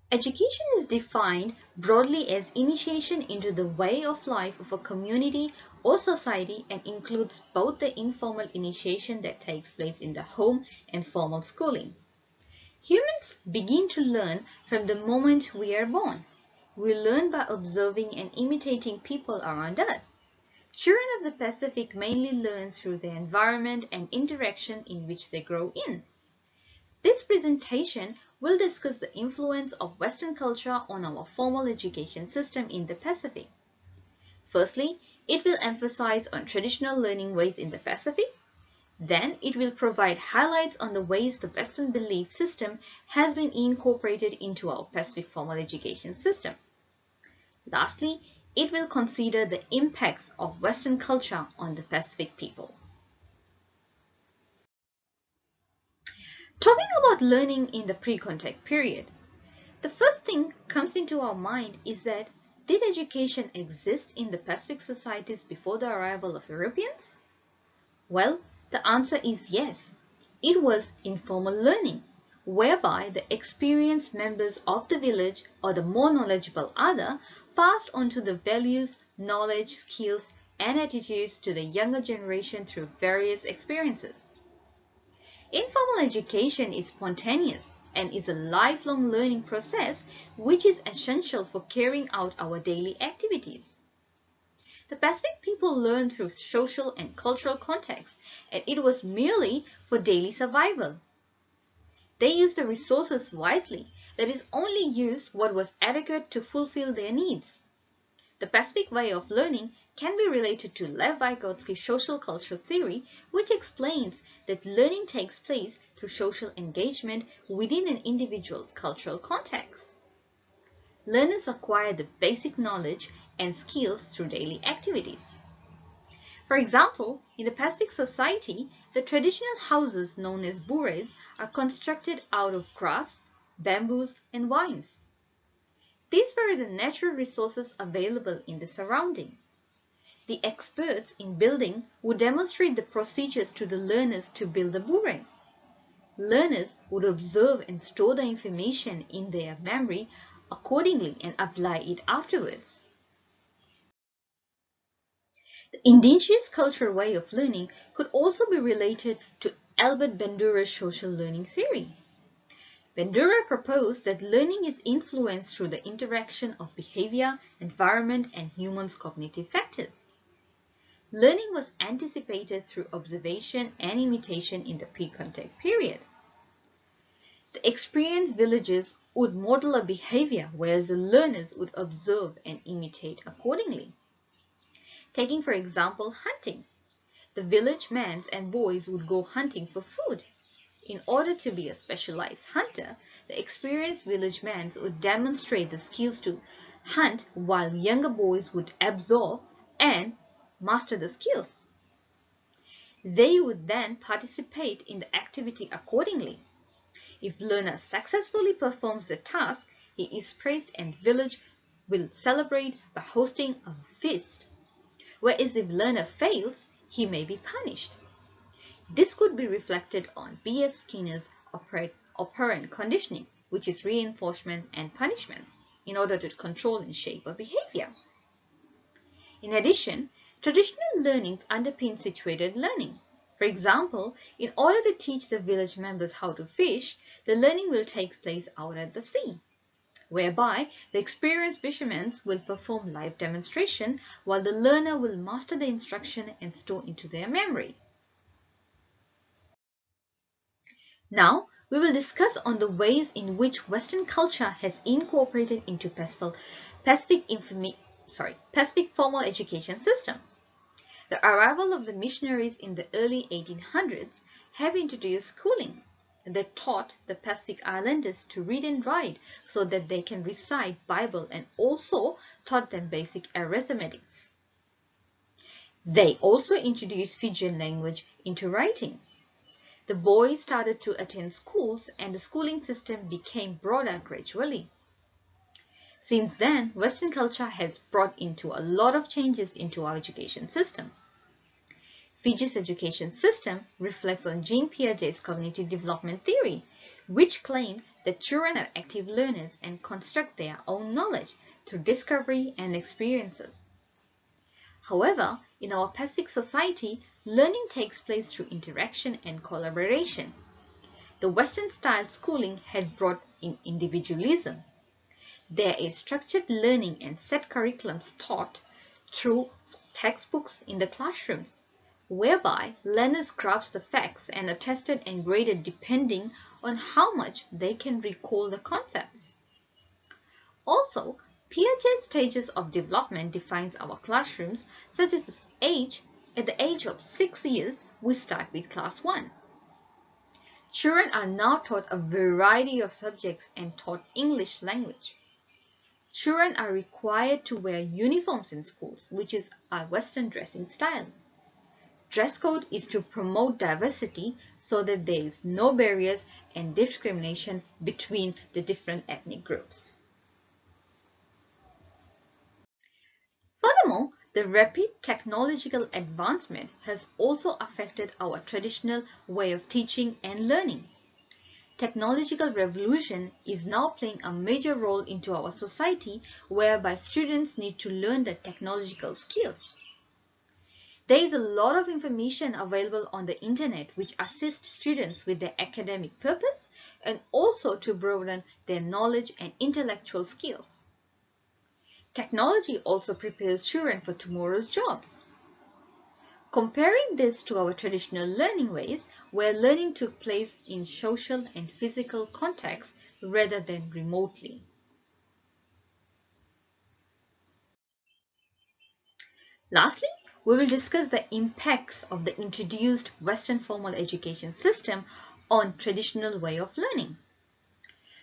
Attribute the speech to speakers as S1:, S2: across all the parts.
S1: Education is defined broadly as initiation into the way of life of a community or society and includes both the informal initiation that takes place in the home and formal schooling. Humans begin to learn from the moment we are born. We learn by observing and imitating people around us. Children of the Pacific mainly learn through the environment and interaction in which they grow in. This presentation will discuss the influence of Western culture on our formal education system in the Pacific. Firstly, it will emphasize on traditional learning ways in the Pacific. Then it will provide highlights on the ways the Western belief system has been incorporated into our Pacific formal education system. Lastly, it will consider the impacts of Western culture on the Pacific people. Talking about learning in the pre-contact period, the first thing comes into our mind is that did education exist in the Pacific societies before the arrival of Europeans? Well, the answer is yes. It was informal learning, whereby the experienced members of the village or the more knowledgeable other passed on to the values, knowledge, skills, and attitudes to the younger generation through various experiences. Informal education is spontaneous and is a lifelong learning process which is essential for carrying out our daily activities. The Pacific people learned through social and cultural contexts, and it was merely for daily survival. They used the resources wisely, that is, only used what was adequate to fulfill their needs. The Pacific way of learning can be related to Lev Vygotsky's social culture theory, which explains that learning takes place through social engagement within an individual's cultural context. Learners acquire the basic knowledge and skills through daily activities. For example, in the Pacific society, the traditional houses known as bures are constructed out of grass, bamboos, and vines. These were the natural resources available in the surrounding. The experts in building would demonstrate the procedures to the learners to build the bure. Learners would observe and store the information in their memory accordingly and apply it afterwards. The indigenous cultural way of learning could also be related to Albert Bandura's social learning theory. Bandura proposed that learning is influenced through the interaction of behavior, environment, and humans' cognitive factors. Learning was anticipated through observation and imitation in the pre-contact period. The experienced villagers would model a behavior, whereas the learners would observe and imitate accordingly. Taking for example hunting. The village men and boys would go hunting for food. In order to be a specialized hunter, the experienced village men would demonstrate the skills to hunt while younger boys would absorb and master the skills. They would then participate in the activity accordingly. If learner successfully performs the task, he is praised and village will celebrate by hosting a feast. Whereas if learner fails, he may be punished. This could be reflected on B.F. Skinner's operant conditioning, which is reinforcement and punishment, in order to control and shape a behavior. In addition, traditional learnings underpin situated learning. For example, in order to teach the village members how to fish, the learning will take place out at the sea, whereby the experienced fishermen will perform live demonstration while the learner will master the instruction and store into their memory. Now, we will discuss on the ways in which Western culture has incorporated into Pacific formal education system. The arrival of the missionaries in the early 1800s have introduced schooling. They taught the Pacific Islanders to read and write so that they can recite Bible and also taught them basic arithmetics. They also introduced Fijian language into writing. The boys started to attend schools and the schooling system became broader gradually. Since then, Western culture has brought into a lot of changes into our education system. Fiji's education system reflects on Jean Piaget's cognitive development theory, which claimed that children are active learners and construct their own knowledge through discovery and experiences. However, in our Pacific society, learning takes place through interaction and collaboration. The Western-style schooling had brought in individualism. There is structured learning and set curriculums taught through textbooks in the classrooms, whereby learners grasp the facts and are tested and graded depending on how much they can recall the concepts. Also, Piaget's stages of development defines our classrooms, such as this age. At the age of 6 years, we start with class 1. Children are now taught a variety of subjects and taught English language. Children are required to wear uniforms in schools, which is our Western dressing style. Dress code is to promote diversity so that there is no barriers and discrimination between the different ethnic groups. Furthermore, the rapid technological advancement has also affected our traditional way of teaching and learning. Technological revolution is now playing a major role into our society, whereby students need to learn the technological skills. There is a lot of information available on the internet which assists students with their academic purpose and also to broaden their knowledge and intellectual skills. Technology also prepares children for tomorrow's jobs. Comparing this to our traditional learning ways, where learning took place in social and physical contexts rather than remotely. Lastly, we will discuss the impacts of the introduced Western formal education system on traditional way of learning.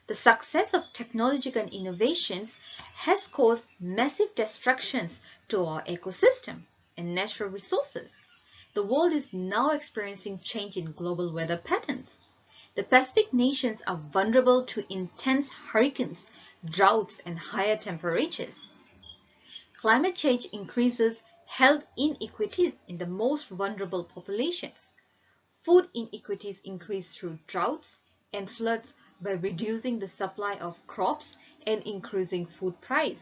S1: The success of technological innovations has caused massive destructions to our ecosystem and natural resources. The world is now experiencing change in global weather patterns. The Pacific nations are vulnerable to intense hurricanes, droughts, and higher temperatures. Climate change increases health inequities in the most vulnerable populations. Food inequities increase through droughts and floods by reducing the supply of crops and increasing food price.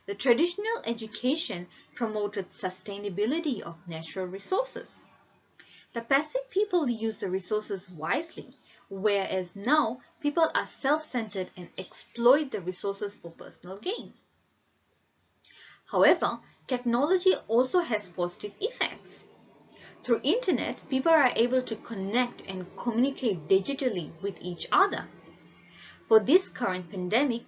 S1: The traditional education promoted sustainability of natural resources. The Pacific people use the resources wisely, whereas now people are self-centered and exploit the resources for personal gain. However, technology also has positive effects. Through internet, people are able to connect and communicate digitally with each other. For this current pandemic,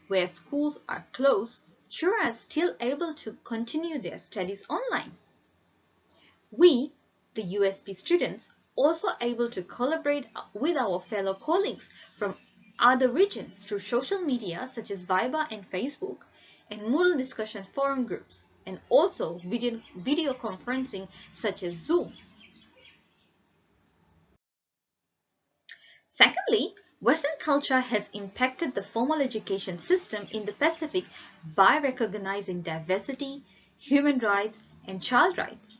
S1: where schools are closed, children are still able to continue their studies online. We, the USP students, also able to collaborate with our fellow colleagues from other regions through social media such as Viber and Facebook, and Moodle discussion forum groups, and also video conferencing such as Zoom. Secondly, Western culture has impacted the formal education system in the Pacific by recognizing diversity, human rights, and child rights.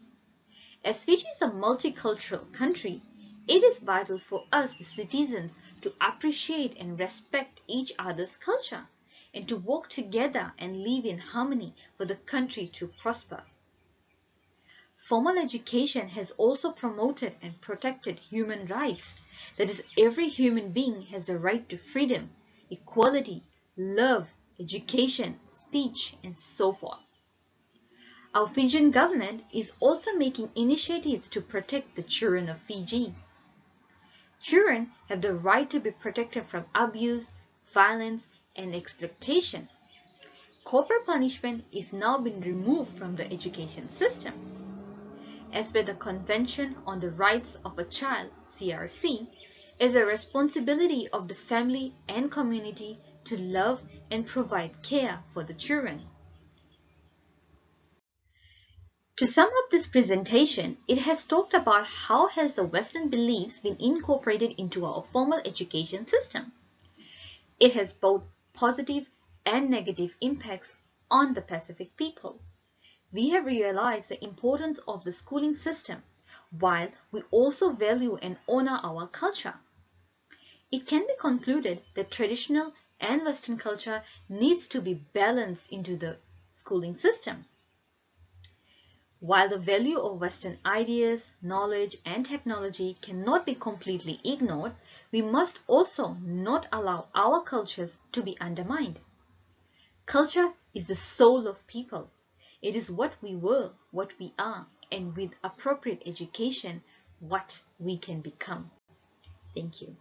S1: As Fiji is a multicultural country, it is vital for us, the citizens, to appreciate and respect each other's culture and to work together and live in harmony for the country to prosper. Formal education has also promoted and protected human rights. That is, every human being has the right to freedom, equality, love, education, speech, and so forth. Our Fijian government is also making initiatives to protect the children of Fiji. Children have the right to be protected from abuse, violence, and exploitation. Corporal punishment is now being removed from the education system. As per the Convention on the Rights of a Child, CRC, it is a responsibility of the family and community to love and provide care for the children. To sum up this presentation, it has talked about how has the Western beliefs been incorporated into our formal education system. It has both positive and negative impacts on the Pacific people. We have realized the importance of the schooling system, while we also value and honor our culture. it can be concluded that traditional and Western culture needs to be balanced into the schooling system. While the value of Western ideas, knowledge, and technology cannot be completely ignored, we must also not allow our cultures to be undermined. Culture is the soul of people. It is what we were, what we are, and with appropriate education, what we can become. Thank you.